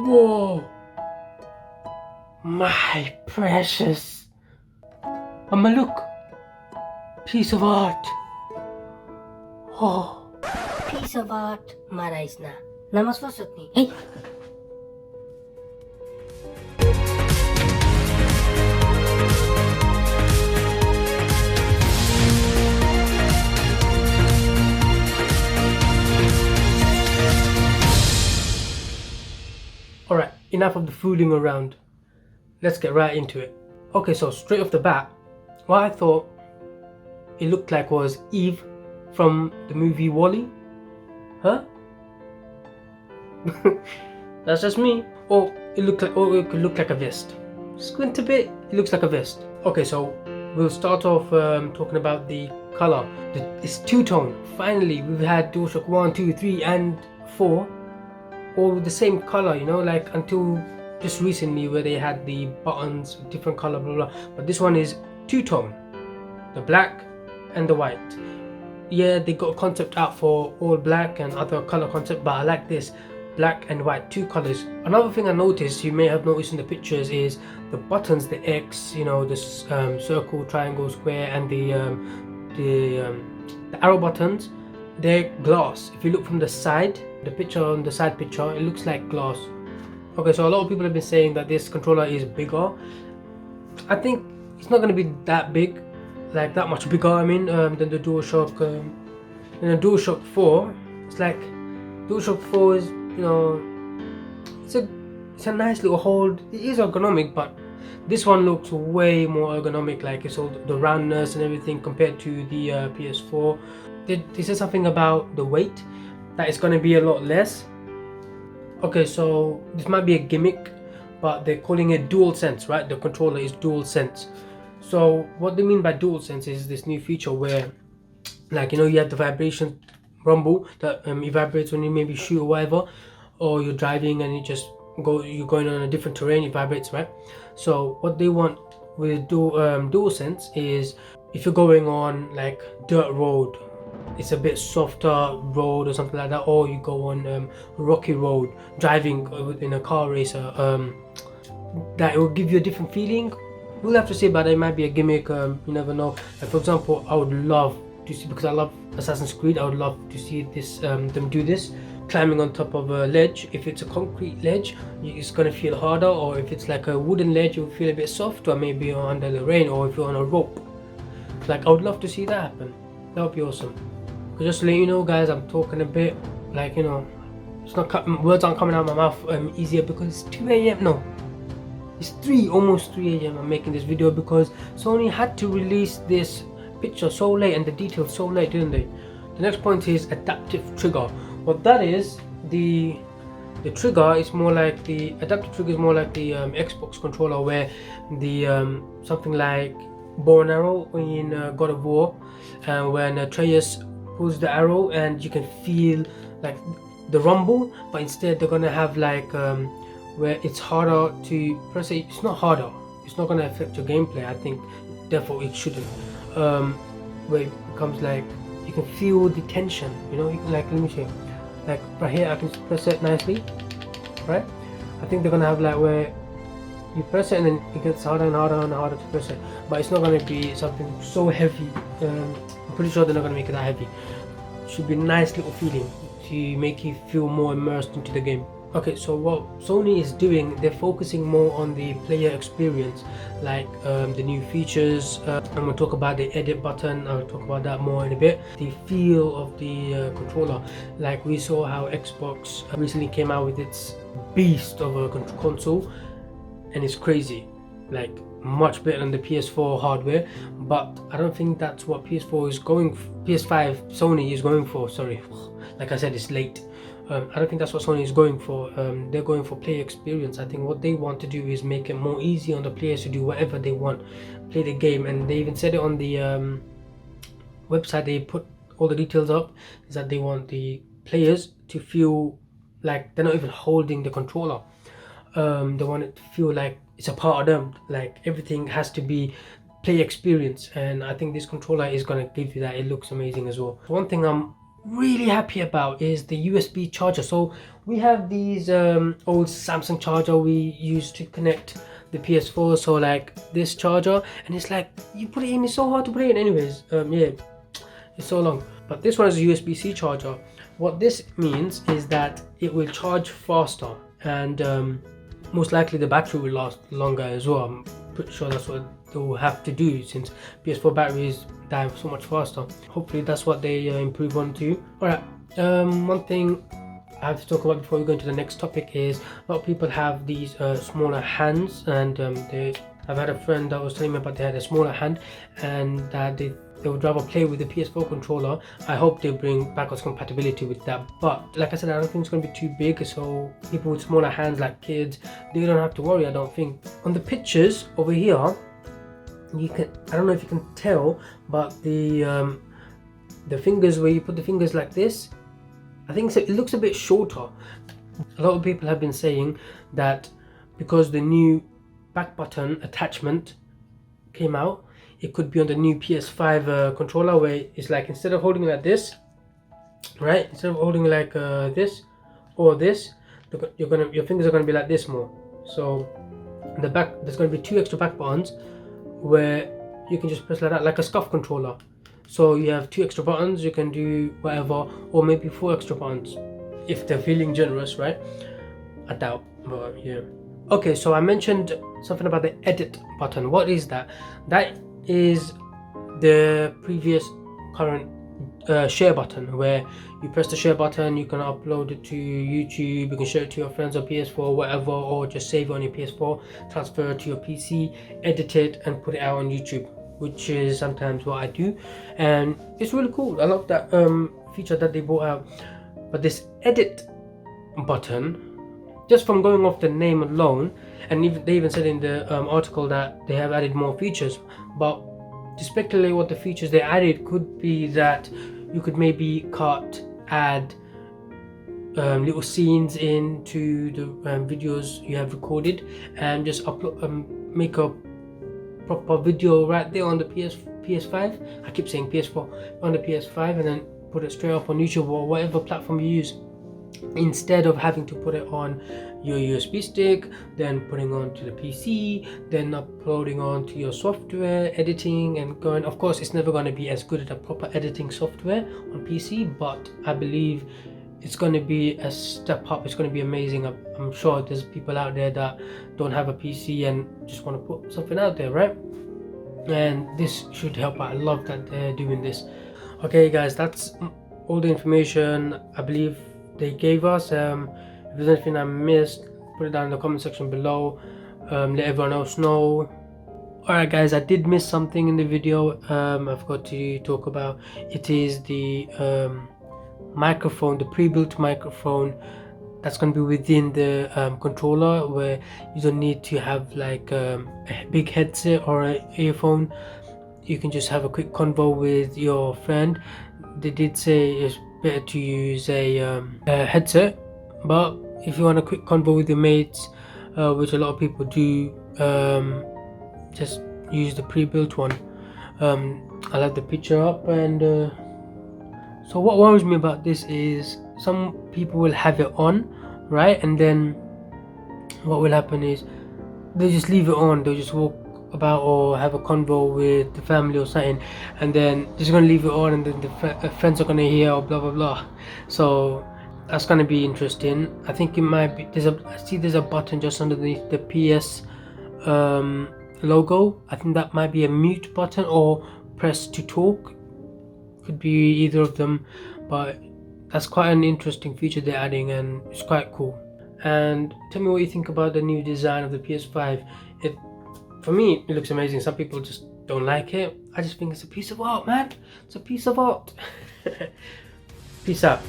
Whoa! My precious! Amma, look! Piece of art! Oh! Piece of art marais na. Namaswasot ni. Hey! Alright, enough of the fooling around. Let's get right into it. Okay, so straight off the bat, what I thought it looked like was Eve from the movie WALL-E. Huh? That's just me. Or it could look like a vest. Squint a bit, it looks like a vest. Okay, so we'll start off talking about the color. It's two-tone. Finally, we've had DualShock 1, 2, 3 and 4 all with the same color, you know, like until just recently where they had the buttons with different color, blah blah. But this one is two-tone, the black and the white. Yeah, they got a concept out for all black and other color concept, but I like this black and white, two colors. Another thing I noticed, you may have noticed in the pictures, is the buttons, the X, you know, this circle, triangle, square, and the arrow buttons, they're glass. If you look from the side, the picture on the side picture, it looks like glass. Okay, so a lot of people have been saying that this controller is bigger. I think it's not going to be that big, like that much bigger, I mean, than the DualShock. DualShock 4, it's like DualShock 4 is, you know, it's a nice little hold. It is ergonomic, but this one looks way more ergonomic, like it's all the roundness and everything compared to the PS4. They said something about the weight, that it's going to be a lot less. Okay, so this might be a gimmick, but they're calling it DualSense, right? The controller is DualSense. So what they mean by DualSense is this new feature where, like, you know, you have the vibration rumble that it vibrates when you maybe shoot or whatever, or you're driving and you're going on a different terrain, it vibrates, right? So what they want with DualSense is if you're going on like dirt road, it's a bit softer road or something like that, or you go on rocky road driving in a car racer, that it will give you a different feeling. We'll have to see about it. It might be a gimmick, you never know. Like, for example, I would love to see, because I love Assassin's Creed, I would love to see this them do this, climbing on top of a ledge. If it's a concrete ledge, it's gonna feel harder, or if it's like a wooden ledge, you'll feel a bit softer, maybe under the rain, or if you're on a rope. Like, I would love to see that happen. That would be awesome. Just to let you know, guys, I'm talking a bit like, you know, it's not words aren't coming out of my mouth easier because it's 2 a.m. No, it's almost 3 a.m. I'm making this video because Sony had to release this picture so late and the details so late, didn't they? The next point is adaptive trigger. What that is, the trigger is more like the adaptive trigger is more like the Xbox controller, where the something like bow and arrow in God of War, when Atreus pulls the arrow and you can feel like the rumble, but instead they're gonna have like where it's harder to press it. It's not harder, it's not gonna affect your gameplay, I think, therefore it shouldn't, where it becomes like you can feel the tension, you know, like, let me show you, like right here I can press it nicely, right? I think they're gonna have like where you press it and then it gets harder and harder and harder to press it, but it's not going to be something so heavy. I'm pretty sure they're not going to make it that heavy. It should be a nice little feeling to make you feel more immersed into the game. Okay, so what Sony is doing, they're focusing more on the player experience, like the new features. I'm going to talk about the edit button, I'll talk about that more in a bit. The feel of the controller, like we saw how Xbox recently came out with its beast of a console, and it's crazy, like much better than the PS4 hardware, but I don't think that's what PS5 Sony is going for. Sorry, like I said, it's late. I don't think that's what Sony is going for. They're going for player experience. I think what they want to do is make it more easy on the players to do whatever they want, play the game. And they even said it on the website, they put all the details up, is that they want the players to feel like they're not even holding the controller. They want it to feel like it's a part of them, like everything has to be play experience, and I think this controller is going to give you that. It looks amazing as well. One thing I'm really happy about is the USB charger. So we have these old Samsung charger we use to connect the PS4, so like this charger, and it's like you put it in, it's so hard to put it in anyways. Yeah, it's so long. But this one is a USB-C charger. What this means is that it will charge faster, and most likely the battery will last longer as well. I'm pretty sure that's what they'll have to do, since PS4 batteries die so much faster. Hopefully that's what they improve on too. Alright, one thing I have to talk about before we go into the next topic is a lot of people have these smaller hands, and I've had a friend that was telling me about they had a smaller hand, and that they would rather play with the PS4 controller. I hope they bring backwards compatibility with that, but like I said, I don't think it's going to be too big, so people with smaller hands like kids, they don't have to worry, I don't think. On the pictures over here, you can, I don't know if you can tell, but the fingers, where you put the fingers like this, I think it looks a bit shorter. A lot of people have been saying that because the new back button attachment came out, it could be on the new PS5 controller, where it's like, instead of holding it like this, right, instead of holding it like this or this, your fingers are going to be like this more. So the back, there's going to be 2 extra back buttons where you can just press like that, like a scuff controller. So you have 2 extra buttons, you can do whatever, or maybe 4 extra buttons if they're feeling generous, right? I doubt, but yeah. Okay, so I mentioned something about the edit button. What is that? That is the previous current share button, where you press the share button, you can upload it to YouTube, you can share it to your friends on PS4, whatever, or just save it on your PS4, transfer it to your PC, edit it, and put it out on YouTube, which is sometimes what I do, and it's really cool. I love that feature that they brought out. But this edit button, just from going off the name alone, and they even said in the article that they have added more features, but to speculate what the features they added could be that you could maybe add little scenes into the videos you have recorded, and just upload, make a proper video right there on the PS5. I keep saying PS4, on the PS5, and then put it straight up on YouTube or whatever platform you use, instead of having to put it on your USB stick, then putting onto the PC, then uploading onto your software, editing and going. Of course, it's never going to be as good as a proper editing software on PC, but I believe it's going to be a step up. It's going to be amazing. I'm sure there's people out there that don't have a PC and just want to put something out there, right? And this should help out. I love that they're doing this. Okay guys, that's all the information I believe they gave us. If there's anything I missed, put it down in the comment section below. Let everyone else know. Alright guys, I did miss something in the video. I forgot to talk about. It is the microphone, the pre-built microphone that's going to be within the controller, where you don't need to have like a big headset or an earphone. You can just have a quick convo with your friend. They did say it's better to use a headset, but if you want a quick convo with your mates, which a lot of people do, just use the pre-built one. I'll have the picture up. And so what worries me about this is some people will have it on, right, and then what will happen is they just leave it on. They'll just walk about or have a convo with the family or something, and then they're just gonna leave it on, and then the friends are gonna hear, or blah blah blah. So that's gonna be interesting. I think it might be, I see there's a button just underneath the PS logo. I think that might be a mute button or press to talk. Could be either of them, but that's quite an interesting feature they're adding, and it's quite cool. And tell me what you think about the new design of the PS5. For me, it looks amazing. Some people just don't like it. I just think it's a piece of art, man. It's a piece of art. Peace out.